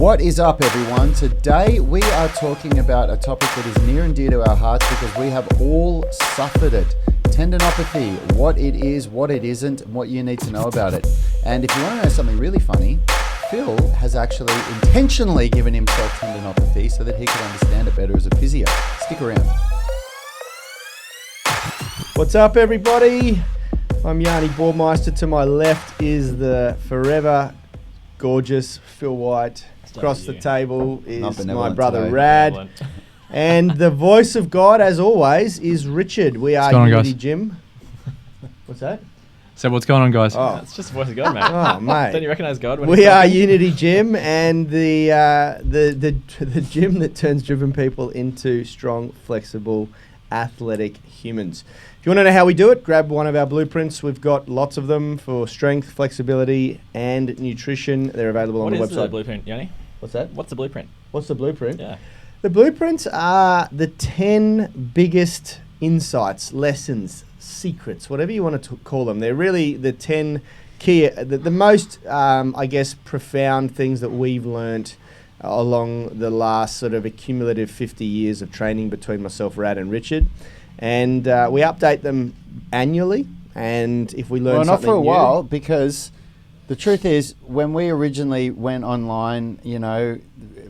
What is up, everyone? Today we are talking about a topic that is near and dear to our hearts because we have all suffered it. Tendinopathy, what it is, what it isn't, and what you need to know about it. And if you want to know something really funny, Phil has actually intentionally given himself tendinopathy so that he could understand it better as a physio. Stick around. What's up, everybody? I'm Yanni Bormeister. To my left is the forever gorgeous Phil White. Across the table is my brother today. Rad. And the voice of God, as always, is Richard. We are Unity Gym. What's that? So what's going on, guys? Oh, It's just the voice of God, mate. oh mate. Don't you recognise God when We are Unity Gym, and the gym that turns driven people into strong, flexible, athletic humans. If you want to know how we do it, grab one of our blueprints. We've got lots of them for strength, flexibility, and nutrition. They're available on the website. What is the blueprint, Yanni? What's that? What's the blueprint? What's the blueprint? Yeah. The blueprints are the 10 biggest insights, lessons, secrets, whatever you want to call them. They're really the 10 key, the most, I guess, profound things that we've learnt along the last sort of accumulative 50 years of training between myself, Rad, and Richard. And we update them annually. And if we learn something not for a new, while, because the truth is, when we originally went online, you know,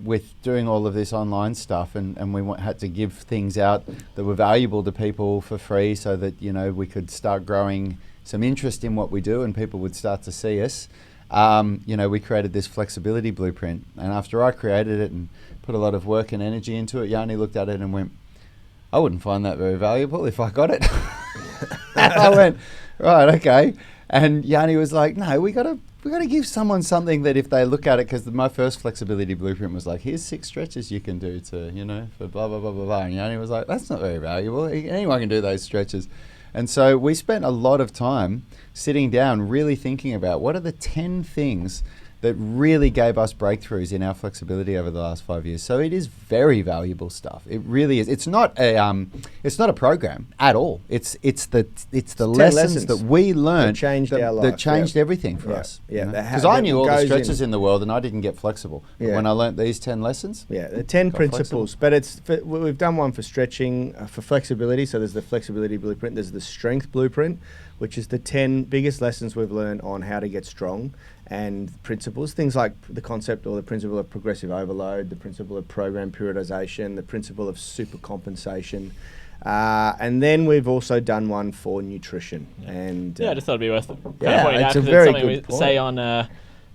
with doing all of this online stuff, and we had to give things out that were valuable to people for free so that, you know, we could start growing some interest in what we do and people would start to see us. You know, we created this flexibility blueprint. And after I created it and put a lot of work and energy into it, Yanni looked at it and went, I wouldn't find that very valuable if I got it. And I went, right, okay. And Yanni was like, no, we got to give someone something that if they look at it, because my first flexibility blueprint was like, here's 6 stretches you can do to, you know, for blah, blah, blah, blah, blah. And Yanni was like, that's not very valuable. Anyone can do those stretches. And so we spent a lot of time sitting down, really thinking about what are the 10 things that really gave us breakthroughs in our flexibility over the last 5 years. So it is very valuable stuff. It really is. It's not a program at all. It's the lessons that we learned that changed our life. That changed everything for us. Yeah, because I knew all the stretches in the world and I didn't get flexible. But when I learnt these 10 lessons, the 10 principles. Flexible. But we've done one for stretching, for flexibility. So there's the flexibility blueprint. There's the strength blueprint, which is the 10 biggest lessons we've learned on how to get strong, and principles, things like the concept or the principle of progressive overload, the principle of program periodization, the principle of super compensation. And then we've also done one for nutrition. Yeah. And I just thought it'd be worth pointing it's out, a because very it's something good we say on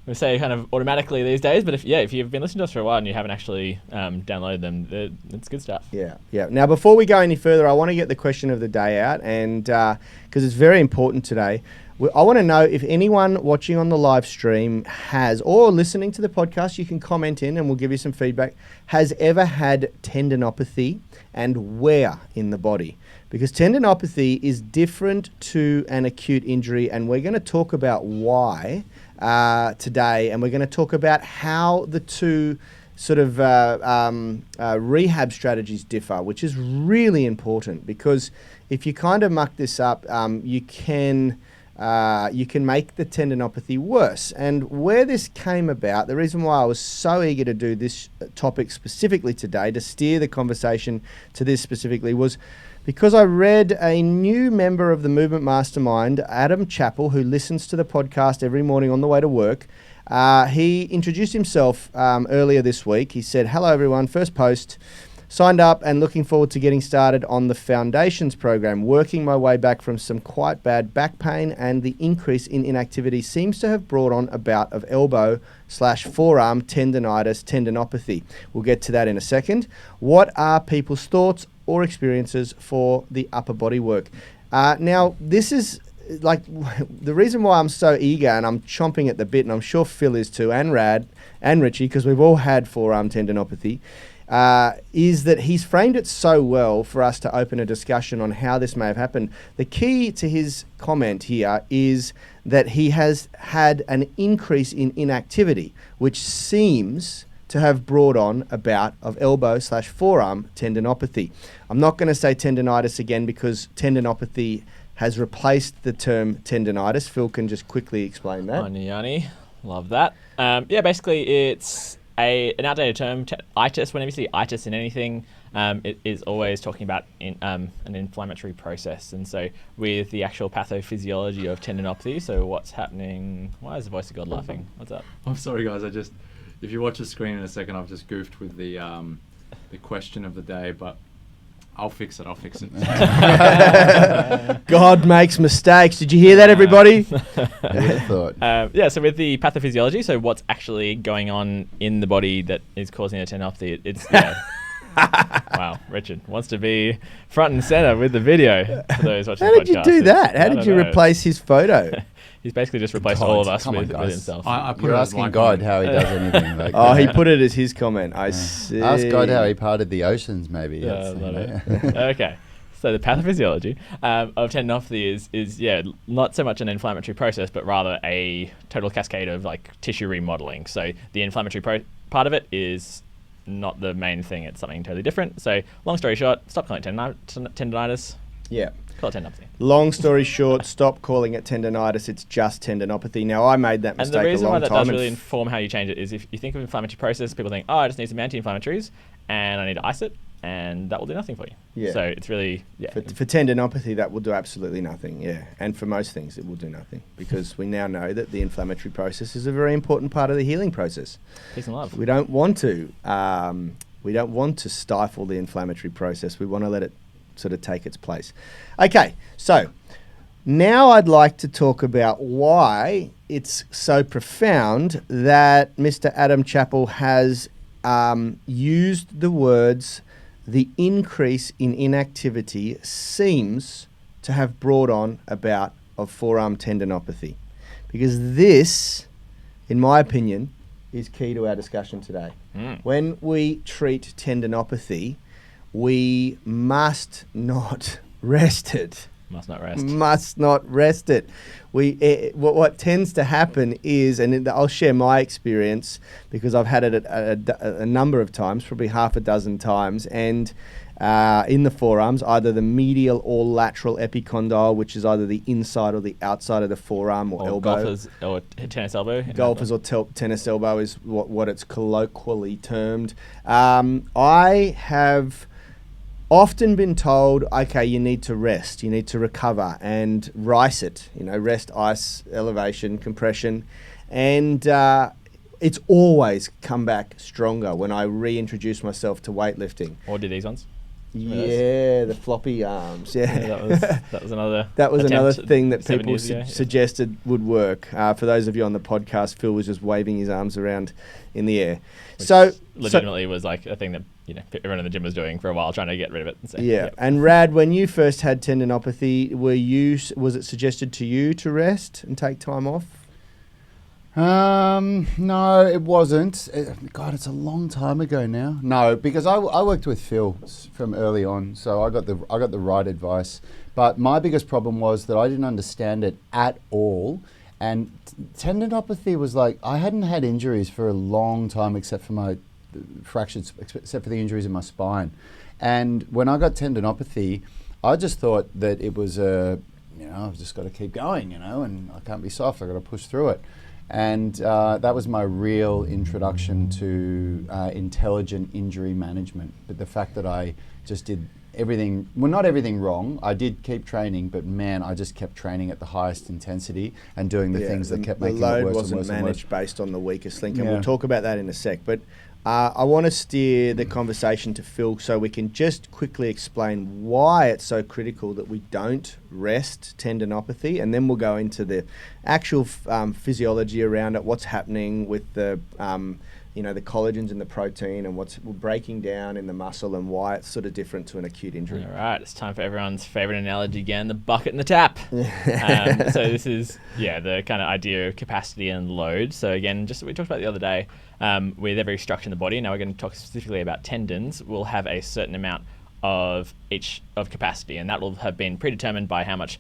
we say kind of automatically these days. But if you've been listening to us for a while and you haven't actually downloaded them, it's good stuff. Yeah. Now, before we go any further, I want to get the question of the day out, and because it's very important today. I want to know if anyone watching on the live stream has, or listening to the podcast, you can comment in and we'll give you some feedback, has ever had tendinopathy and where in the body. Because tendinopathy is different to an acute injury, and we're going to talk about why today, and we're going to talk about how the two sort of rehab strategies differ, which is really important, because if you kind of muck this up, you can make the tendinopathy worse. And where this came about, the reason why I was so eager to do this topic specifically today, to steer the conversation to this specifically, was because I read a new member of the Movement Mastermind, Adam Chappell, who listens to the podcast every morning on the way to work. He introduced himself earlier this week. He said, hello everyone, first post. Signed up and looking forward to getting started on the Foundations program, working my way back from some quite bad back pain, and the increase in inactivity seems to have brought on a bout of elbow/forearm tendinopathy. We'll get to that in a second. What are people's thoughts or experiences for the upper body work? Now, this is like the reason why I'm so eager and I'm chomping at the bit, and I'm sure Phil is too, and Rad and Richie, because we've all had forearm tendinopathy. Is that he's framed it so well for us to open a discussion on how this may have happened. The key to his comment here is that he has had an increase in inactivity, which seems to have brought on a bout of elbow/forearm tendinopathy. I'm not going to say tendinitis again because tendinopathy has replaced the term tendinitis. Phil can just quickly explain that. Yanni, love that. Basically it's an outdated term, itis. Whenever you see itis in anything, it is always talking about an inflammatory process. And so with the actual pathophysiology of tendinopathy, so what's happening? Why is the voice of God laughing? What's up? I'm sorry, guys. If you watch the screen in a second, I've just goofed with the question of the day, but I'll fix it. God makes mistakes. Did you hear that, everybody? I thought. So with the pathophysiology, so what's actually going on in the body that is causing the tendinopathy? It's wow, Richard wants to be front and center with the video for those watching How the did you podcast. do that? How did you know. replace his photo? He's basically just replaced God, all of us come on, with guys. himself. I put You're it as asking my God comment. how he does anything. Like Oh, he put it as his comment. I see. Ask God how he parted the oceans, maybe. Yeah, That's, I love you it. know. Okay. So the pathophysiology of tendinopathy is not so much an inflammatory process, but rather a total cascade of like tissue remodeling. So the inflammatory part of it is not the main thing; it's something totally different. So long story short, stop calling it tendinitis. Yeah. Call it tendinopathy. Long story short, stop calling it tendinitis. It's just tendinopathy. Now, I made that And mistake the reason a why long that time. does really inform how you change it is if you think of inflammatory process, people think, oh, I just need some anti-inflammatories and I need to ice it, and that will do nothing for you. Yeah. So it's really, For tendinopathy, that will do absolutely nothing, yeah. And for most things, it will do nothing because we now know that the inflammatory process is a very important part of the healing process. peace and love. We don't want to stifle the inflammatory process. We want to let it sort of take its place. Okay, so now I'd like to talk about why it's so profound that Mr. Adam Chappell has used the words, the increase in inactivity seems to have brought on a bout of forearm tendinopathy. Because this, in my opinion, is key to our discussion today. When we treat tendinopathy, we must not rest it. Must not rest. Must not rest it. What tends to happen is, and I'll share my experience because I've had it a number of times, probably half a dozen times, and in the forearms, either the medial or lateral epicondyle, which is either the inside or the outside of the forearm or elbow. Golfers or tennis elbow. Golfers or tennis elbow is what it's colloquially termed. I have often been told, okay, you need to rest, you need to recover and rice it, rest, ice, elevation, compression. And it's always come back stronger when I reintroduce myself to weightlifting. Or do these ones. Yeah, the floppy arms. Yeah, that was another. That was another attempt thing that 7 people years ago. suggested would work. For those of you on the podcast, Phil was just waving his arms around in the air. Which So legitimately was like a thing that everyone in the gym was doing for a while, trying to get rid of it. And so, yeah. And Rad, when you first had tendinopathy, was it suggested to you to rest and take time off? No, it wasn't. God, it's a long time ago now. No, because I worked with Phil from early on, so I got the right advice. But my biggest problem was that I didn't understand it at all, and tendinopathy was like I hadn't had injuries for a long time, except for my fractures, except for the injuries in my spine. And when I got tendinopathy, I just thought that it was I've just got to keep going, and I can't be soft. I've got to push through it. And that was my real introduction to intelligent injury management. But the fact that I just did everything, well, not everything wrong. I did keep training, but man, I just kept training at the highest intensity and doing the things that kept making it worse and worse. The load wasn't managed based on the weakest link, and Yeah. we'll talk about that in a sec. But I want to steer the conversation to Phil so we can just quickly explain why it's so critical that we don't rest tendinopathy, and then we'll go into the actual physiology around it, what's happening with the the collagens and the protein and what's breaking down in the muscle and why it's sort of different to an acute injury. All right, it's time for everyone's favorite analogy again, the bucket and the tap. So this is, the kind of idea of capacity and load. So again, just we talked about the other day, with every structure in the body, now we're going to talk specifically about tendons, will have a certain amount of each of capacity, and that will have been predetermined by how much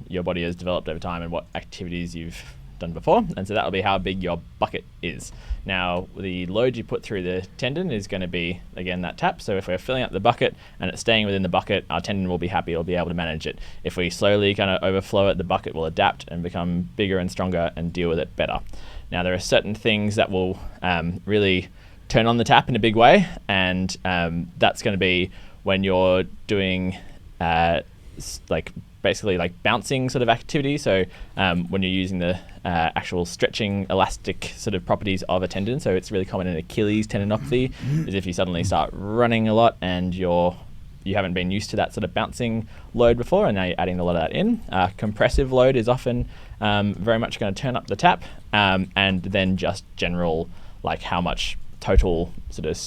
your body has developed over time and what activities you've done before, and so that will be how big your bucket is. Now, the load you put through the tendon is going to be, again, that tap. So if we're filling up the bucket and it's staying within the bucket, our tendon will be happy, it'll be able to manage it. If we slowly kind of overflow it, the bucket will adapt and become bigger and stronger and deal with it better. Now, there are certain things that will really turn on the tap in a big way, and that's going to be when you're doing basically bouncing sort of activity. So when you're using the actual stretching elastic sort of properties of a tendon. So it's really common in Achilles tendinopathy is if you suddenly start running a lot and you haven't been used to that sort of bouncing load before, and now you're adding a lot of that in. Compressive load is often very much going to turn up the tap, and then just general how much total sort of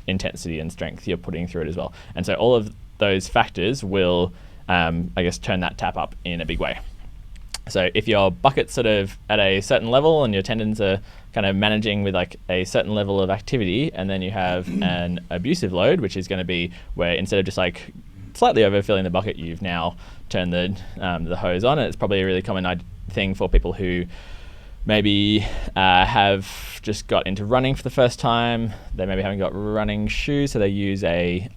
intensity and strength you're putting through it as well. And so all of those factors will turn that tap up in a big way. So if your bucket's sort of at a certain level and your tendons are kind of managing with a certain level of activity, and then you have an abusive load, which is going to be where instead of just slightly overfilling the bucket, you've now turned the hose on. And it's probably a really common thing for people who maybe have just got into running for the first time. They maybe haven't got running shoes, so they use a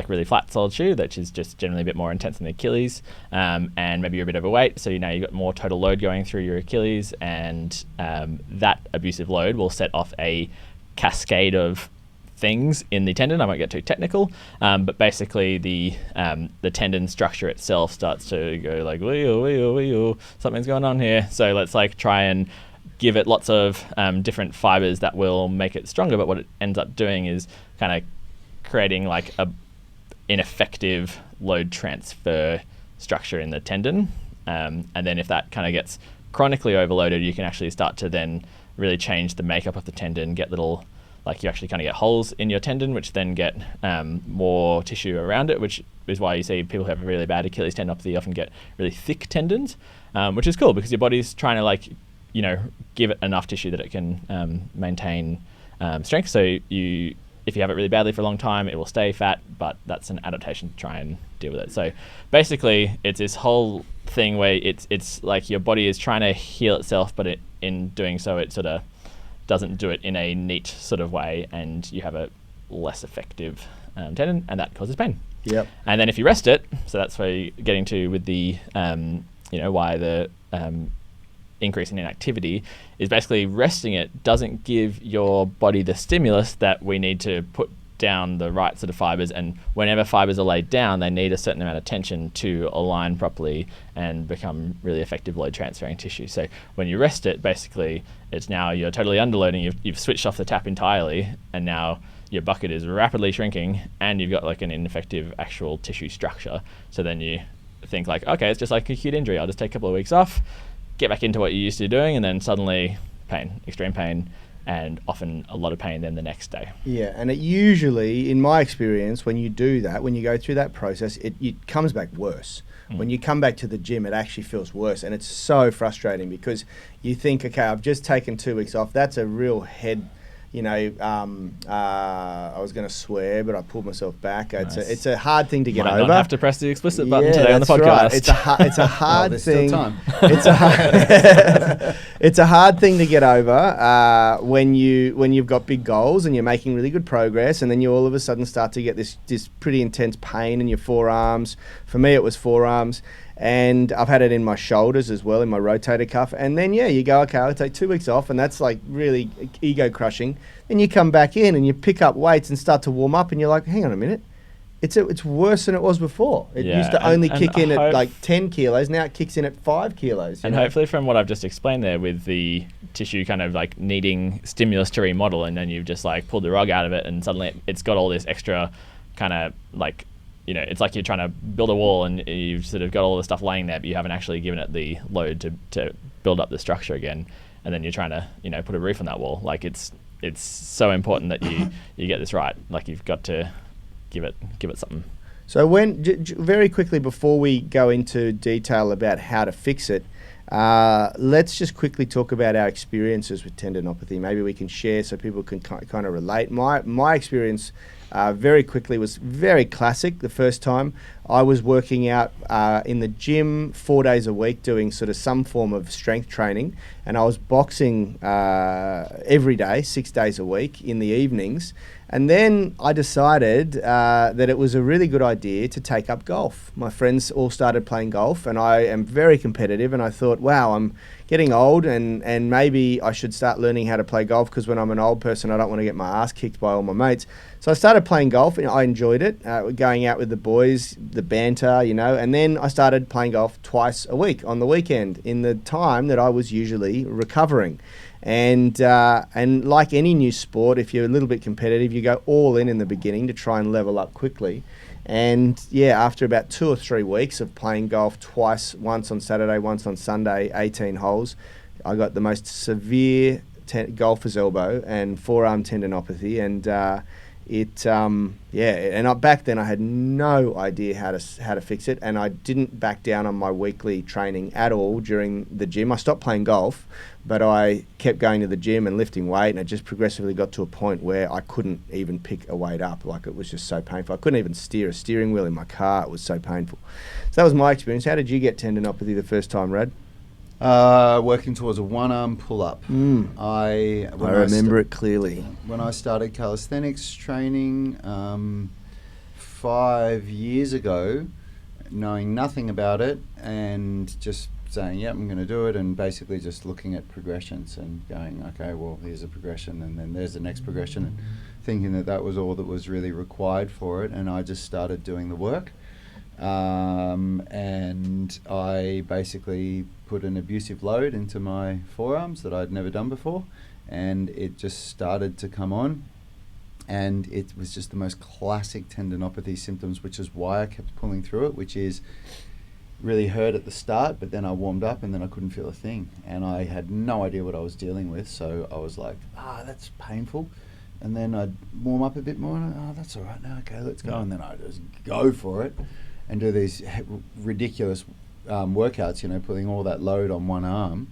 really flat solid shoe, which is just generally a bit more intense than the Achilles, and maybe you're a bit overweight, so now you've got more total load going through your Achilles, and that abusive load will set off a cascade of things in the tendon. I won't get too technical, but basically the tendon structure itself starts to go wee-oo, something's going on here, so let's try and give it lots of different fibers that will make it stronger. But what it ends up doing is kind of creating a ineffective load transfer structure in the tendon, and then if that kind of gets chronically overloaded, you can actually start to then really change the makeup of the tendon, get little you actually kind of get holes in your tendon, which then get more tissue around it, which is why you see people who have a really bad Achilles tendinopathy often get really thick tendons, which is cool because your body's trying to give it enough tissue that it can maintain strength. So if you have it really badly for a long time, it will stay fat, but that's an adaptation to try and deal with it. So basically, it's this whole thing where it's like your body is trying to heal itself, but in doing so, it sort of doesn't do it in a neat sort of way, and you have a less effective tendon, and that causes pain. Yep. And then if you rest it, so that's where you're getting to with the, why the increase in inactivity is basically resting it doesn't give your body the stimulus that we need to put down the right sort of fibers, and whenever fibers are laid down, they need a certain amount of tension to align properly and become really effective load transferring tissue. So when you rest it, basically it's now you're totally underloading, you've switched off the tap entirely, and now your bucket is rapidly shrinking and you've got an ineffective actual tissue structure. So then you think okay, it's just like acute injury, I'll just take a couple of weeks off, get back into what you used to doing, and then suddenly pain, extreme pain, and often a lot of pain then the next day. Yeah, and it usually, in my experience, when you do that, when you go through that process, it comes back worse. When you come back to the gym, it actually feels worse, and it's so frustrating because you think, okay, I've just taken 2 weeks off. That's a real head. I was going to swear, but I pulled myself back. Nice. It's a hard thing to get Might over. not have to press the explicit button today on the that's podcast. Right. It's a hard there's thing. still time. It's a hard thing to get over when you've got big goals and you're making really good progress, and then you all of a sudden start to get this pretty intense pain in your forearms. For me, it was forearms. And I've had it in my shoulders as well, in my rotator cuff. And then, you go, okay, I'll take 2 weeks off, and that's really ego crushing. Then you come back in and you pick up weights and start to warm up, and you're like, hang on a minute. It's worse than it was before. It used to only kick in at 10 kilos. Now it kicks in at 5 kilos. And hopefully from what I've just explained there with the tissue kind of needing stimulus to remodel, and then you've just pulled the rug out of it, and suddenly it's got all this extra kind of it's like you're trying to build a wall and you've sort of got all the stuff laying there, but you haven't actually given it the load to build up the structure again. And then you're trying to, put a roof on that wall. It's so important that you get this right. You've got to give it something. So very quickly before we go into detail about how to fix it, let's just quickly talk about our experiences with tendinopathy. Maybe we can share so people can kind of relate. My experience very quickly was very classic. The first time I was working out in the gym 4 days a week doing sort of some form of strength training, and I was boxing every day, 6 days a week in the evenings. And then I decided that it was a really good idea to take up golf. My friends all started playing golf, and I am very competitive, and I thought, wow, I'm getting old, and maybe I should start learning how to play golf, because when I'm an old person, I don't want to get my ass kicked by all my mates. So I started playing golf, and I enjoyed it, going out with the boys, the banter, you know, and then I started playing golf twice a week on the weekend in the time that I was usually recovering. And like any new sport, if you're a little bit competitive, you go all in the beginning to try and level up quickly. And yeah, after about 2 or 3 weeks of playing golf twice, once on Saturday, once on Sunday, 18 holes, I got the most severe golfer's elbow and forearm tendinopathy, and back then I had no idea how to fix it, and I didn't back down on my weekly training at all during the gym. I stopped playing golf, but I kept going to the gym and lifting weight, and it just progressively got to a point where I couldn't even pick a weight up. Like, it was just so painful. I couldn't even steer a steering wheel in my car. It was so painful. So that was my experience. How did you get tendinopathy the first time, Rad? Working towards a one-arm pull-up. I remember it clearly. When I started calisthenics training 5 years ago, knowing nothing about it and just saying, yeah, I'm going to do it, and basically just looking at progressions and going, okay, well, here's a progression, and then there's the next progression, and thinking that was all that was really required for it, and I just started doing the work. And I basically put an abusive load into my forearms that I'd never done before, and it just started to come on, and it was just the most classic tendinopathy symptoms, which is why I kept pulling through it, which is really hurt at the start, but then I warmed up and then I couldn't feel a thing, and I had no idea what I was dealing with, so I was like, that's painful. And then I'd warm up a bit more, and that's all right now, okay, let's go. And then I'd just go for it and do these ridiculous workouts, you know, putting all that load on one arm.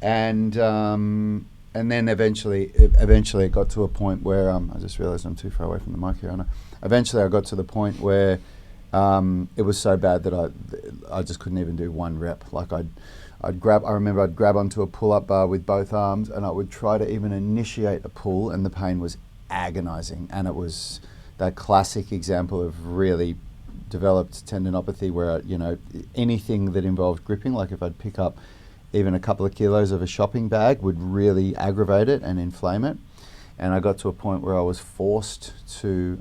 And then eventually it got to a point where, I just realised I'm too far away from the mic here, and eventually I got to the point where it was so bad that I just couldn't even do one rep. Like I remember I'd grab onto a pull-up bar with both arms, and I would try to even initiate a pull, and the pain was agonizing. And it was that classic example of really developed tendinopathy where, you know, anything that involved gripping, like if I'd pick up even a couple of kilos of a shopping bag, would really aggravate it and inflame it. And I got to a point where I was forced to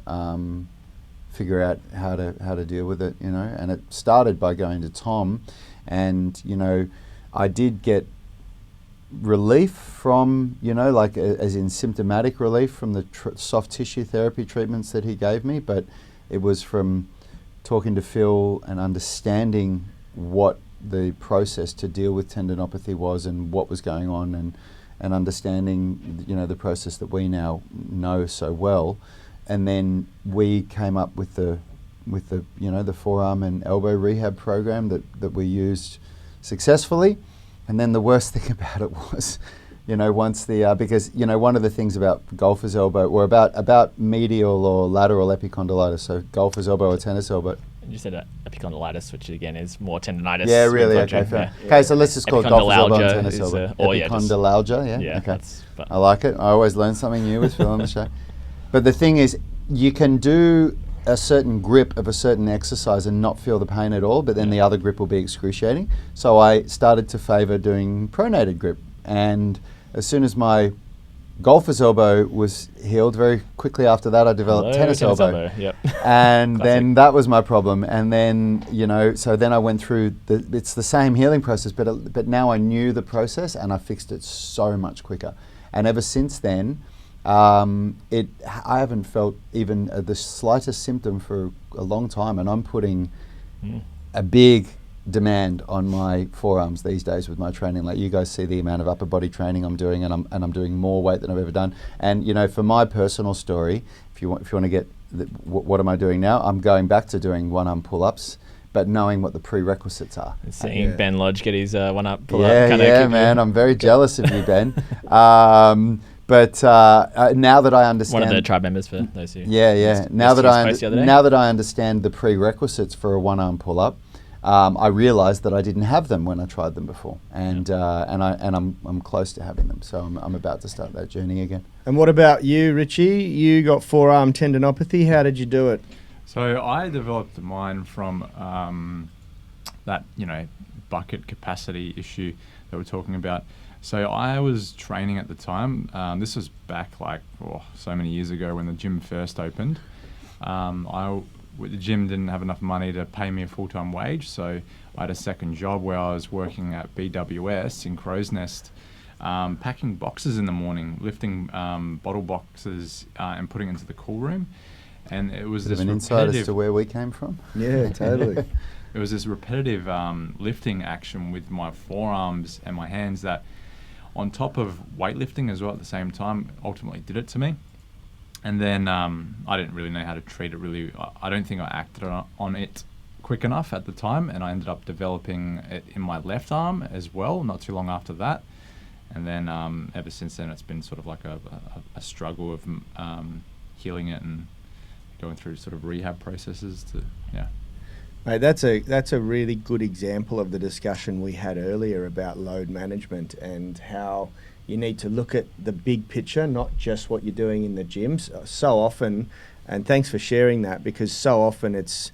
figure out how to deal with it, you know. And it started by going to Tom, and, you know, I did get relief from, you know, like as in symptomatic relief from the soft tissue therapy treatments that he gave me, but it was from talking to Phil and understanding what the process to deal with tendinopathy was and what was going on, and understanding, you know, the process that we now know so well. And then we came up with the you know, the forearm and elbow rehab program that we used successfully. And then the worst thing about it was, you know, once because, you know, one of the things about golfer's elbow, or about medial or lateral epicondylitis, so golfer's elbow or tennis elbow. You said epicondylitis, which again is more tendinitis. Yeah, really. Okay, fair. Okay, so let's just call it golfer's elbow and tennis elbow. Epicondylalgia, yeah. Okay. I like it. I always learn something new with Phil on the show. But the thing is, you can do a certain grip of a certain exercise and not feel the pain at all, but then the other grip will be excruciating. So I started to favour doing pronated grip, and as soon as my golfer's elbow was healed, very quickly after that I developed tennis elbow. Yep. And then that was my problem. And then, you know, so then I went through it's the same healing process, but now I knew the process and I fixed it so much quicker. And ever since then, I haven't felt even the slightest symptom for a long time, and I'm putting a big demand on my forearms these days with my training. Like, you guys see the amount of upper body training I'm doing, and I'm doing more weight than I've ever done. And, you know, for my personal story, if you want to get what am I doing now, I'm going back to doing one-arm pull-ups, but knowing what the prerequisites are. Seeing Ben Lodge get his one-up pull-up. Yeah, man, I'm very jealous of you, Ben. But now that I understand, one of the tribe members for those who. Yeah. Now that I understand the prerequisites for a one-arm pull-up, I realised that I didn't have them when I tried them before, and I'm close to having them. So I'm about to start that journey again. And what about you, Richie? You got forearm tendinopathy. How did you do it? So I developed mine from that, you know, bucket capacity issue that we're talking about. So I was training at the time. This was back so many years ago when the gym first opened. The gym didn't have enough money to pay me a full-time wage, so I had a second job where I was working at BWS in Crow's Nest, packing boxes in the morning, lifting bottle boxes and putting into the cool room. And it was this an insight as to where we came from. Yeah, totally. It was this repetitive lifting action with my forearms and my hands that, on top of weightlifting as well at the same time, ultimately did it to me. And then I didn't really know how to treat it really. I don't think I acted on it quick enough at the time, and I ended up developing it in my left arm as well, not too long after that. And then ever since then, it's been sort of like a struggle of healing it and going through sort of rehab processes to, yeah. Mate, that's a really good example of the discussion we had earlier about load management and how you need to look at the big picture, not just what you're doing in the gyms. So often, and thanks for sharing that, because so often it's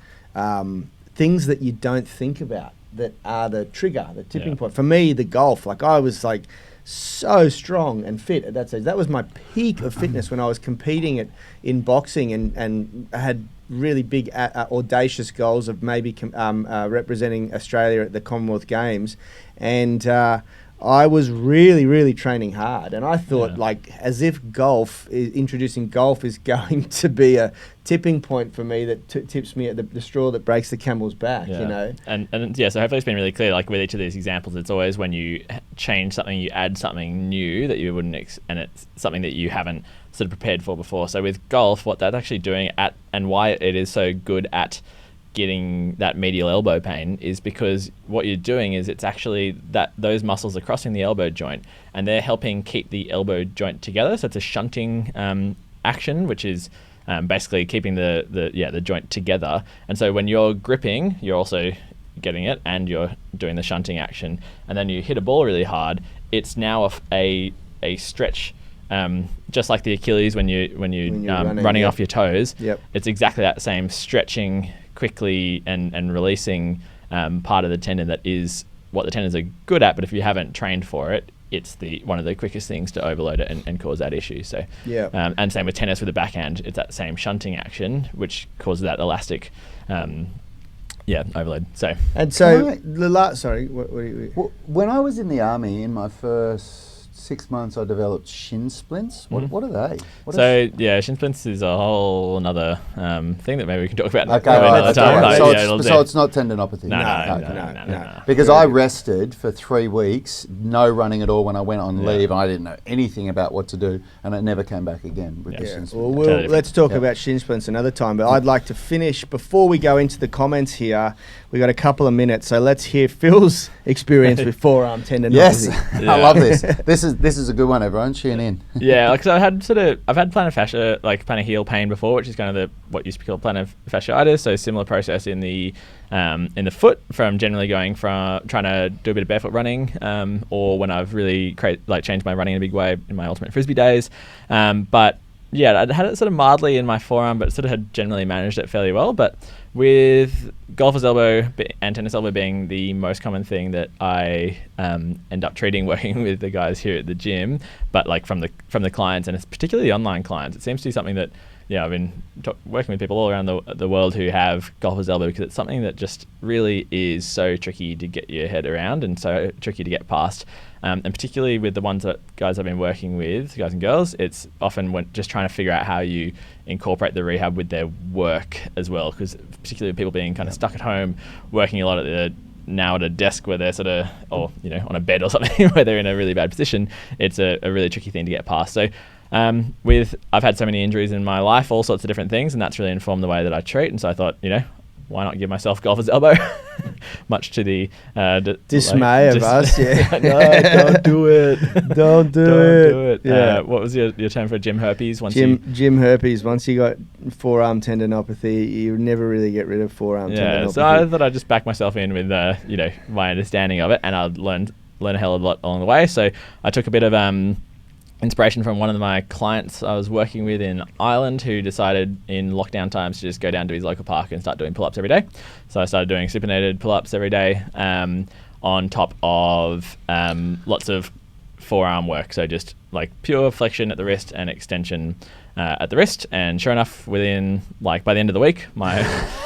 things that you don't think about that are the trigger, the tipping point. For me, the golf, I was so strong and fit at that stage. That was my peak of fitness when I was competing in boxing and I had really big audacious goals of maybe representing Australia at the Commonwealth Games, and I was really, really training hard, and I thought as if introducing golf is going to be a tipping point for me that tips me at the straw that breaks the camel's back, you know. And so hopefully it's been really clear, with each of these examples, it's always when you change something, you add something new that you wouldn't, and it's something that you haven't sort of prepared for before. So with golf, what that's actually doing and why it is so good at getting that medial elbow pain is because what you're doing is it's actually that those muscles are crossing the elbow joint and they're helping keep the elbow joint together. So it's a shunting action, which is basically keeping the joint together. And so when you're gripping, you're also getting it and you're doing the shunting action. And then you hit a ball really hard. It's now a stretch, just like the Achilles when you're running off your toes. Yep. It's exactly that same stretching quickly and releasing part of the tendon that is what the tendons are good at, but if you haven't trained for it, it's one of the quickest things to overload it and cause that issue. So and same with tennis with the backhand, it's that same shunting action which causes that elastic overload. So when I was in the army in my first 6 months, I developed shin splints. What are they? Shin splints is a whole another thing that maybe we can talk about. Okay, so it's not tendinopathy. No. Because I rested for 3 weeks, no running at all when I went on leave, and I didn't know anything about what to do, and it never came back again with the shin splints. Well, let's talk about shin splints another time, but I'd like to finish, before we go into the comments here, we got a couple of minutes, so let's hear Phil's experience with forearm tendinopathy. Yes, I love this. This is a good one, everyone. Tune in. So I've had plantar fascia, plantar heel pain before, which is kind of what used to be called plantar fasciitis. So similar process in the foot, from generally going from trying to do a bit of barefoot running, or when I've really changed my running in a big way in my ultimate frisbee days. But I'd had it sort of mildly in my forearm, but sort of had generally managed it fairly well. But with golfer's elbow and tennis elbow being the most common thing that I end up treating working with the guys here at the gym, but from the clients, and it's particularly the online clients, it seems to be something that I've been working with people all around the world who have golfer's elbow, because it's something that just really is so tricky to get your head around and so tricky to get past. And particularly with the guys I've been working with, guys and girls, it's often just trying to figure out how you incorporate the rehab with their work as well, because particularly people being kind of stuck at home, working a lot now at a desk where they're sort of, or on a bed or something where they're in a really bad position, it's a really tricky thing to get past. So I've had so many injuries in my life, all sorts of different things, and that's really informed the way that I treat. And so I thought, why not give myself golfer's elbow? Much to the dismay of us. No, don't do it. Don't do it. Yeah. What was your term for gym herpes? Gym herpes. Once you got forearm tendinopathy, you never really get rid of forearm tendinopathy. So I thought I'd just back myself in with my understanding of it, and I'd learn a hell of a lot along the way. So I took a bit of inspiration from one of my clients I was working with in Ireland, who decided in lockdown times to just go down to his local park and start doing pull-ups every day. So I started doing supinated pull-ups every day. on top of lots of forearm work. So just like pure flexion at the wrist and extension at the wrist. And sure enough, within by the end of the week, my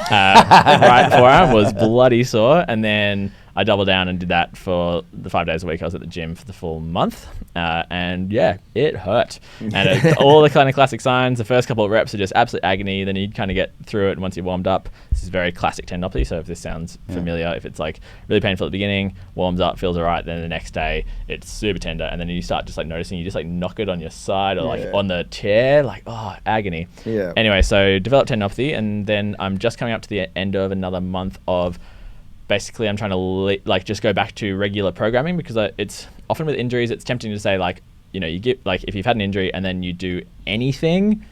right forearm was bloody sore. And then I doubled down and did that for the 5 days a week. I was at the gym for the full month. And yeah, it hurt. And all the kind of classic signs, the first couple of reps are just absolute agony. Then you kind of get through it once you're warmed up. This is very classic tendinopathy. So if this sounds familiar, if it's like really painful at the beginning, warms up, feels all right. Then the next day it's super tender. And then you start just like noticing you just like knock it on your side or like on the chair, like, oh, agony. Yeah. Anyway, so developed tendinopathy. And then I'm just coming up to the end of another month of basically I'm trying to just go back to regular programming because it's often with injuries, it's tempting to say you get if you've had an injury and then you do anything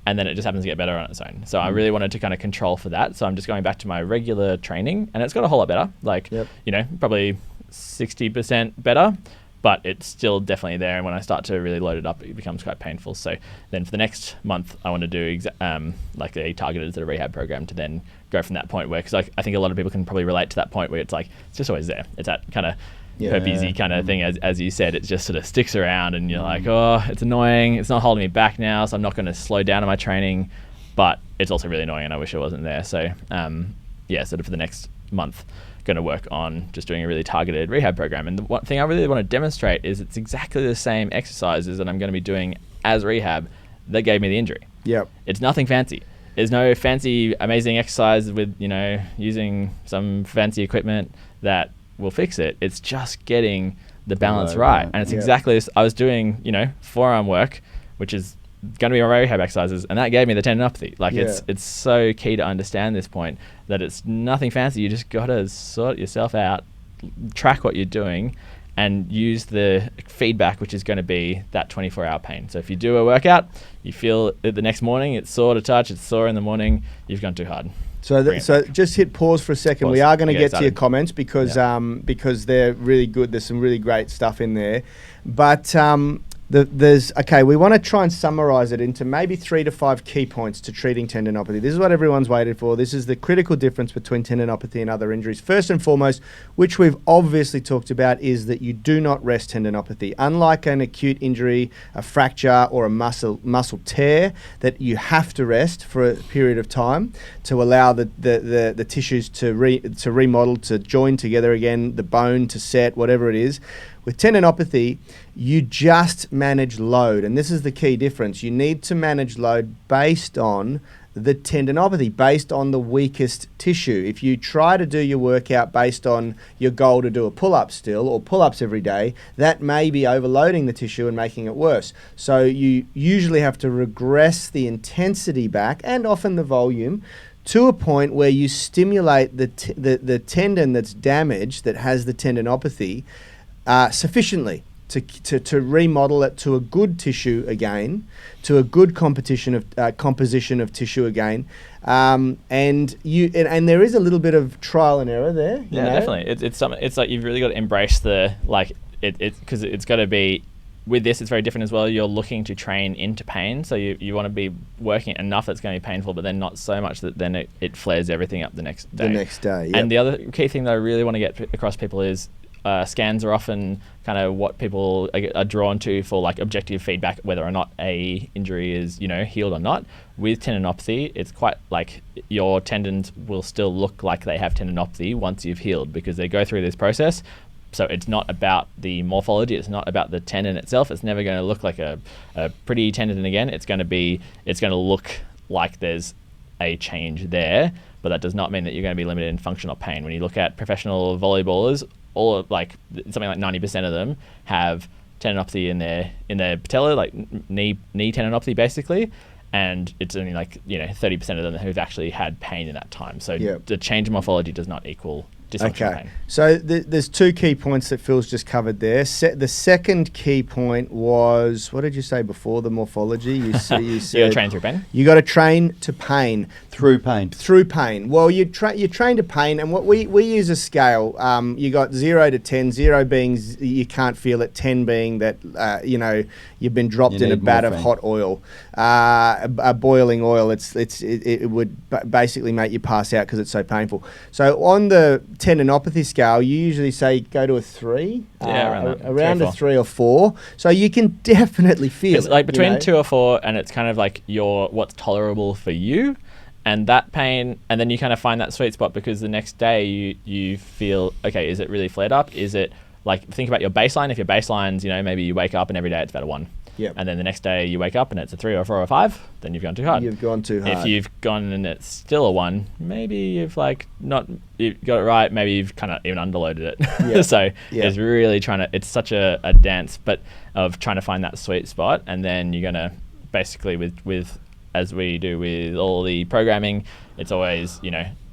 and then it just happens to get better on its own. So I really wanted to kind of control for that. So I'm just going back to my regular training and it's got a whole lot better, probably 60% better, but it's still definitely there. And when I start to really load it up, it becomes quite painful. So then for the next month, I want to do a targeted sort of rehab program to then go from that point where, because I think a lot of people can probably relate to that point where it's like, it's just always there. It's that kind of herpesy kind of thing, as you said. It just sort of sticks around and you're like, oh, it's annoying. It's not holding me back now, so I'm not going to slow down on my training. But it's also really annoying and I wish it wasn't there. So sort of for the next month, going to work on just doing a really targeted rehab program. And the one thing I really want to demonstrate is it's exactly the same exercises that I'm going to be doing as rehab that gave me the injury. Yep. It's nothing fancy. There's no fancy, amazing exercise with, using some fancy equipment that will fix it. It's just getting the balance right. And it's exactly this. I was doing, forearm work, which is going to be my rehab exercises, and that gave me the tendinopathy. It's so key to understand this point that it's nothing fancy. You just got to sort yourself out, track what you're doing, and use the feedback, which is going to be that 24-hour pain. So if you do a workout, you feel it the next morning, it's sore to touch, it's sore in the morning, you've gone too hard. So just hit pause for a second. We are going to get to your comments because they're really good. There's some really great stuff in there. But we want to try and summarize it into maybe 3 to 5 key points to treating tendinopathy. This is what everyone's waited for. This is the critical difference between tendinopathy and other injuries. First and foremost, which we've obviously talked about, is that you do not rest tendinopathy. Unlike an acute injury, a fracture or a muscle tear, that you have to rest for a period of time to allow the tissues to remodel, to join together again, the bone to set, whatever it is. With tendinopathy, you just manage load, and this is the key difference. You need to manage load based on the tendinopathy, based on the weakest tissue. If you try to do your workout based on your goal to do a pull-up still, or pull-ups every day, that may be overloading the tissue and making it worse. So you usually have to regress the intensity back, and often the volume, to a point where you stimulate the tendon that's damaged, that has the tendinopathy, sufficiently to remodel it to a good tissue again, to a good composition of tissue again, and there is a little bit of trial and error there. Yeah, definitely. It's like you've really got to embrace because it's got to be. With this, it's very different as well. You're looking to train into pain, so you want to be working enough that's going to be painful, but then not so much that then it flares everything up the next day. Yep. And the other key thing that I really want to get across people is scans are often kind of what people are drawn to for like objective feedback, whether or not a injury is healed or not. With tendinopathy, it's quite like your tendons will still look like they have tendinopathy once you've healed, because they go through this process. So it's not about the morphology. It's not about the tendon itself. It's never going to look like a pretty tendon again. It's going to look like there's a change there, but that does not mean that you're going to be limited in function or pain. When you look at professional volleyballers, something like 90% of them have tendinopathy in their patella, like knee tendinopathy basically, and it's only 30% of them who've actually had pain in that time. So the change in morphology does not equal dysfunctional pain. So there's 2 key points that Phil's just covered there. The second key point was, what did you say before the morphology? You said you got to train through pain. You got to train to pain through pain. Through pain. Well, you train to pain, and what we use a scale. You got 0 to 10, 0 being you can't feel it, 10 being that you've been dropped in a vat of hot oil, a boiling oil. It would basically make you pass out because it's so painful. So on the tendinopathy scale, you usually say go to a 3. Around a 3 or 4. So you can definitely feel it's it. like between 2 or 4, and it's kind of like what's tolerable for you, and that pain, and then you kind of find that sweet spot, because the next day you feel, okay, is it really flared up? Is it like, think about your baseline. If your baseline's, maybe you wake up and every day it's about a 1. Yep. And then the next day you wake up and it's a 3 or 4 or 5, then you've gone too hard. You've gone too hard. If you've gone and it's still a 1, maybe you've you've got it right, maybe you've kind of even underloaded it. Yeah. So it's really it's such a dance, but of trying to find that sweet spot, and then you're going to basically with as we do with all the programming, it's always,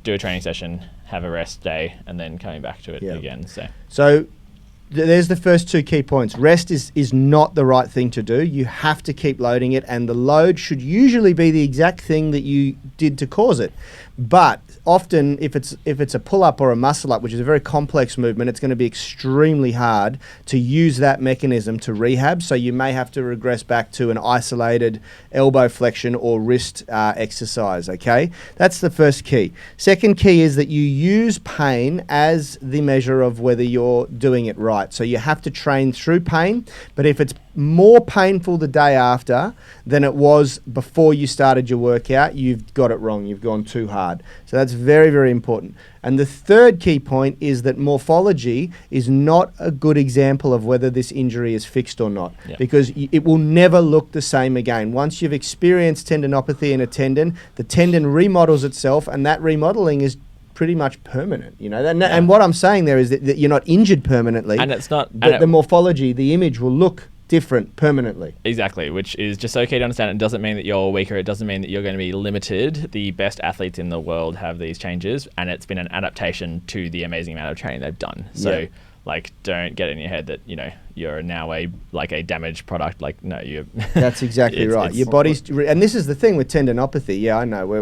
do a training session, have a rest day, and then coming back to it again. So there's the first 2 key points. Rest is not the right thing to do. You have to keep loading it, and the load should usually be the exact thing that you did to cause it. But often, if it's a pull-up or a muscle-up, which is a very complex movement, it's going to be extremely hard to use that mechanism to rehab. So you may have to regress back to an isolated elbow flexion or wrist exercise, okay? That's the first key. Second key is that you use pain as the measure of whether you're doing it right. So you have to train through pain, but if it's more painful the day after than it was before you started your workout, you've got it wrong. You've gone too hard. So that's very, very important. And the third key point is that morphology is not a good example of whether this injury is fixed or not, because it will never look the same again. Once you've experienced tendinopathy in a tendon, the tendon remodels itself, and that remodeling is pretty much permanent, and what I'm saying there is that you're not injured permanently, and it's not, but the morphology, the image will look different permanently. Exactly, which is just okay to understand. It doesn't mean that you're weaker. It doesn't mean that you're going to be limited. The best athletes in the world have these changes, and it's been an adaptation to the amazing amount of training they've done. So, don't get in your head that, you're now a damaged product. No, you. That's exactly right. Your body's, and this is the thing with tendinopathy. Yeah, I know.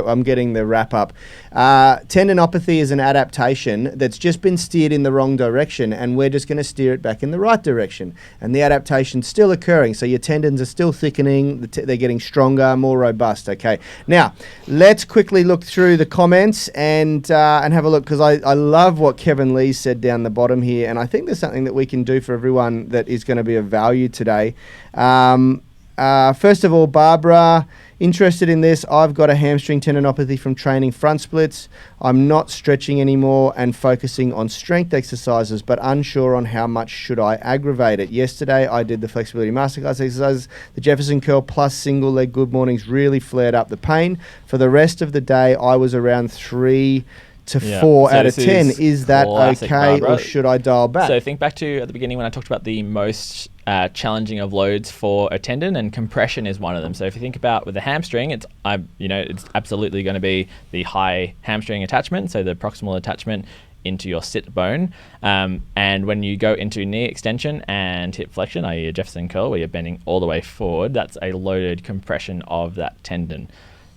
I'm getting the wrap up. Tendinopathy is an adaptation that's just been steered in the wrong direction, and we're just going to steer it back in the right direction. And the adaptation's still occurring, so your tendons are still thickening. They're getting stronger, more robust. Okay. Now, let's quickly look through the comments and have a look, because I love what Kevin Lee said down the bottom here, and I think there's something that we can do for everyone that is going to be of value today. First of all, Barbara, interested in this. I've got a hamstring tendinopathy from training front splits. I'm not stretching anymore and focusing on strength exercises, but unsure on how much should I aggravate it. Yesterday, I did the flexibility masterclass exercises. The Jefferson curl plus single leg good mornings really flared up the pain. For the rest of the day, I was around 3 to 4 out of 10. Is that okay, Barbara, or should I dial back? So think back to at the beginning when I talked about the most challenging of loads for a tendon, and compression is one of them. So if you think about with the hamstring, it's absolutely going to be the high hamstring attachment, so the proximal attachment into your sit bone. And when you go into knee extension and hip flexion, i.e. a Jefferson curl, where you're bending all the way forward, that's a loaded compression of that tendon.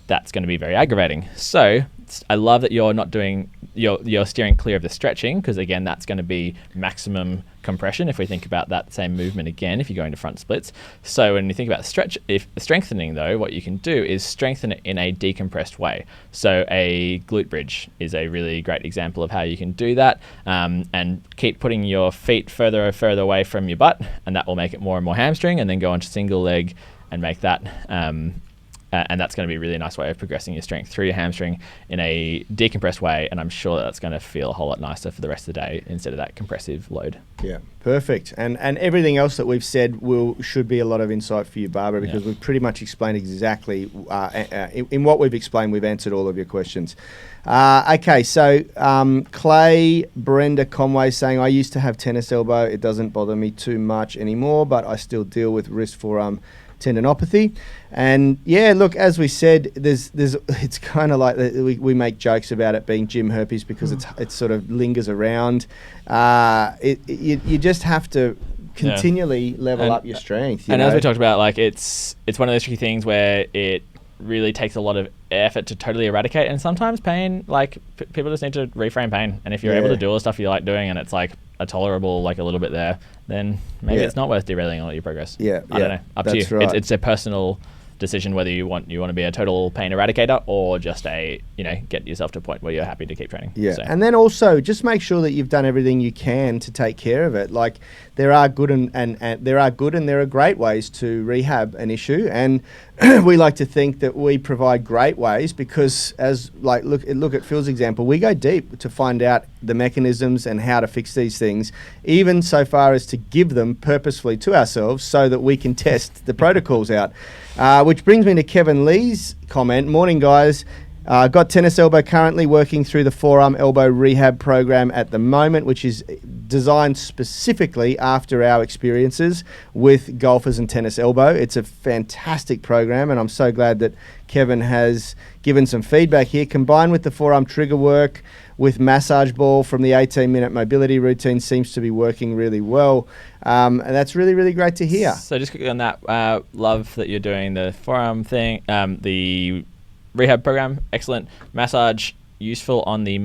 That's going to be very aggravating. So I love that you're not doing, you're steering clear of the stretching, because again, that's going to be maximum compression if we think about that same movement again, if you're going to front splits. So when you think about strengthening though, what you can do is strengthen it in a decompressed way. So a glute bridge is a really great example of how you can do that, and keep putting your feet further and further away from your butt, and that will make it more and more hamstring, and then go onto single leg and make that and that's going to be a really nice way of progressing your strength through your hamstring in a decompressed way, and I'm sure that's going to feel a whole lot nicer for the rest of the day instead of that compressive load. Yeah, perfect. And everything else that we've said should be a lot of insight for you, Barbara, because we've pretty much explained exactly, in what we've explained, we've answered all of your questions. Okay, so Clay Brenda Conway saying, I used to have tennis elbow. It doesn't bother me too much anymore, but I still deal with wrist forearm tendinopathy. And yeah, look, as we said, it's kind of like we make jokes about it being gym herpes, because it sort of lingers around. You just have to continually level up your strength. And as we talked about, like it's one of those tricky things where it really takes a lot of effort to totally eradicate. And sometimes pain, like people just need to reframe pain. And if you're able to do all the stuff you like doing, and it's like a tolerable, like a little bit there, then maybe it's not worth derailing all your progress. I don't know. Up to you. Right. It's a personal decision whether you want to be a total pain eradicator or just get yourself to a point where you're happy to keep training. And then also just make sure that you've done everything you can to take care of it. Like there are good and there are great ways to rehab an issue, and we like to think that we provide great ways because look at Phil's example, we go deep to find out the mechanisms and how to fix these things, even so far as to give them purposefully to ourselves so that we can test the protocols out. Which brings me to Kevin Lee's comment. Morning, guys. Got tennis elbow, currently working through the forearm elbow rehab program at the moment, which is designed specifically after our experiences with golfers and tennis elbow. It's a fantastic program, and I'm so glad that Kevin has given some feedback here. Combined with the forearm trigger work with massage ball from the 18-minute mobility routine seems to be working really well. And that's really, really great to hear. So just quickly on that, love that you're doing the forearm thing, the rehab program, excellent. Massage, useful on the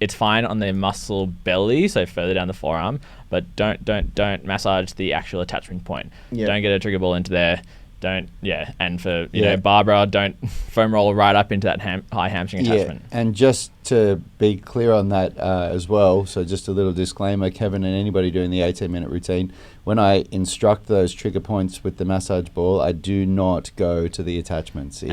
it's fine on the muscle belly, so further down the forearm, but don't massage the actual attachment point. Don't get a trigger ball into there. And for Barbara, don't foam roll right up into that high hamstring attachment. And just to be clear on that as well, so just a little disclaimer, Kevin and anybody doing the 18-minute routine, when I instruct those trigger points with the massage ball, I do not go to the attachments.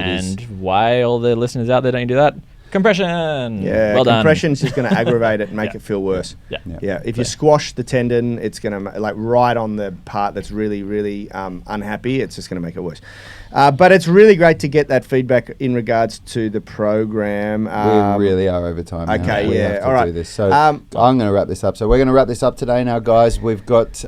Why all the listeners out there don't do that? Compression. Yeah, well compression is just going to aggravate it and make it feel worse. If you squash the tendon, it's going to right on the part that's really, really unhappy. It's just going to make it worse. But it's really great to get that feedback in regards to the program. We really are over time. Okay, now. We have to all right. do this. So I'm going to wrap this up. So we're going to wrap this up today now, guys. We've got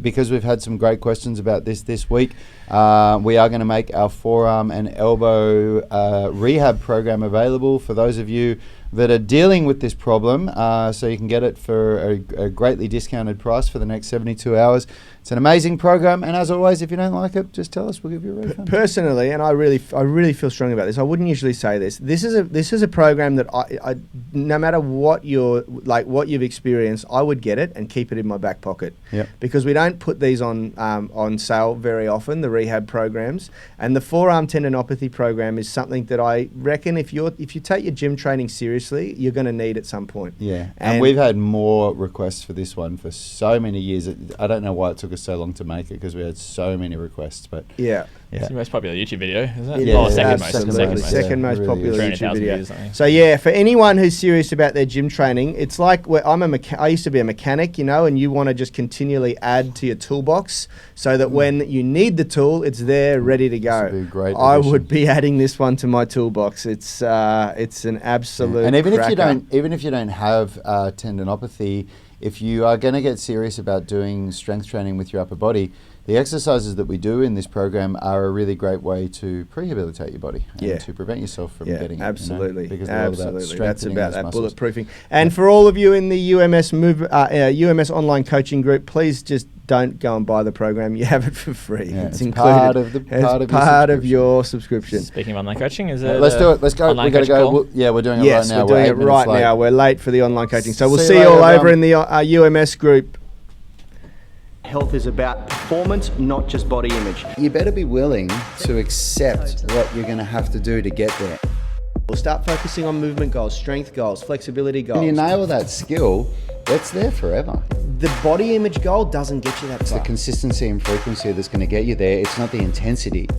because we've had some great questions about this week. We are going to make our forearm and elbow rehab program available for those of you that are dealing with this problem, so you can get it for a greatly discounted price for the next 72 hours. It's an amazing program, and as always, if you don't like it, just tell us. We'll give you a refund. Personally, and I really feel strongly about this. I wouldn't usually say this. This is a program that I no matter what what you've experienced, I would get it and keep it in my back pocket. Because we don't put these on sale very often. The rehab programs and the forearm tendinopathy program is something that I reckon if you take your gym training seriously, you're going to need at some point. And we've had more requests for this one for so many years. I don't know why it took us so long to make it because we had so many requests. But it's the most popular YouTube video, isn't it? Yeah, second most really popular YouTube video. Views, so for anyone who's serious about their gym training, it's like I used to be a mechanic, and you want to just continually add to your toolbox so that when you need the tool, it's there ready to go. Be a great I addition. would be adding this one to my toolbox. It's an absolute and even cracker. if you don't have tendinopathy, if you are going to get serious about doing strength training with your upper body, the exercises that we do in this program are a really great way to prehabilitate your body and to prevent yourself from getting absolutely. it. Because they're all about strengthening that's about that those muscles. bulletproofing. And for all of you in the UMS online coaching group, please just don't go and buy the program. You have it for free. It's included part of your subscription. Speaking of online coaching, is it? Let's do it. Let's go. We've got to go. We're doing it right now. We're doing it right now. We're late for the online coaching. So we'll See see you you all later, over in the UMS group. Health is about performance, not just body image. You better be willing to accept what you're going to have to do to get there. We'll start focusing on movement goals, strength goals, flexibility goals. When you nail that skill, it's there forever. The body image goal doesn't get you that It's far. the consistency and frequency that's going to get you there. It's not the intensity.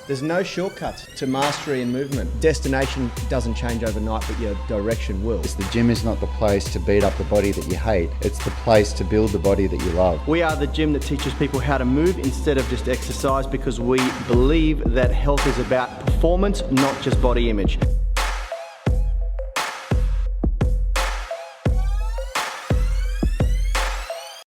There's no shortcuts to mastery and movement. Destination doesn't change overnight, but your direction will. The gym is not the place to beat up the body that you hate. It's the place to build the body that you love. We are the gym that teaches people how to move instead of just exercise because we believe that health is about performance, not just body image.